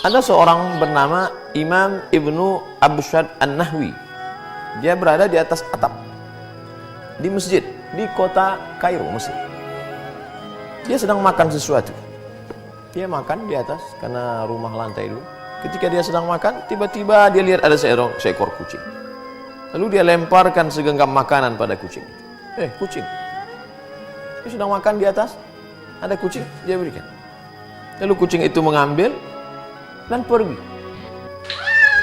Ada seorang bernama Imam Ibnu Abshad An-Nahwi. Dia berada di atas atap di masjid di kota Kairo, Mesir. Dia sedang makan sesuatu. Dia makan di atas karena rumah lantai dulu. Ketika dia sedang makan, tiba-tiba dia lihat ada seekor kucing. Lalu dia lemparkan segenggam makanan pada kucing. Kucing. Dia sedang makan di atas, ada kucing, dia berikan. Lalu kucing itu mengambil dan pergi.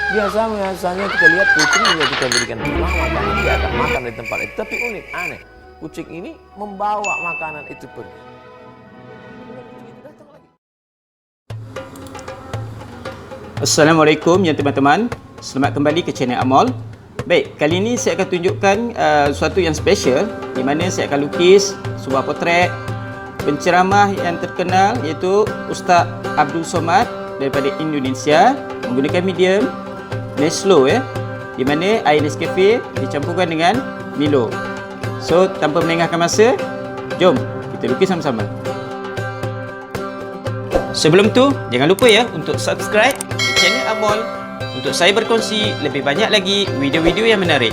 Biasanya kita lihat kucing juga kita berikan makanan, dia akan makan di tempat itu. Tapi unik, aneh. Kucing ini membawa makanan itu pergi. Assalamualaikum ya teman-teman. Selamat kembali ke channel ArtMall. Baik, kali ini saya akan tunjukkan sesuatu yang special di mana saya akan lukis sebuah potret penceramah yang terkenal iaitu Ustaz Abdul Somad daripada Indonesia menggunakan medium Neslo di mana air Nescafe dicampurkan dengan Milo. So, tanpa melengahkan masa, jom kita lukis sama-sama. Sebelum tu, jangan lupa ya untuk subscribe di channel ArtMall untuk saya berkongsi lebih banyak lagi video-video yang menarik.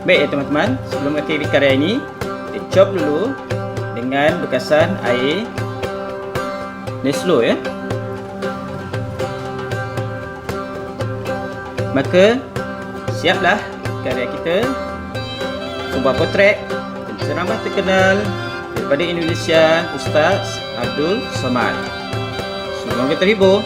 Baik ya teman-teman, sebelum akhirin karya ini, kita chop dulu dengan bekasan air Neslo ya. Maka siaplah karya kita, sebuah potret penceramah terkenal daripada Indonesia, Ustaz Abdul Somad. Semoga terhibur.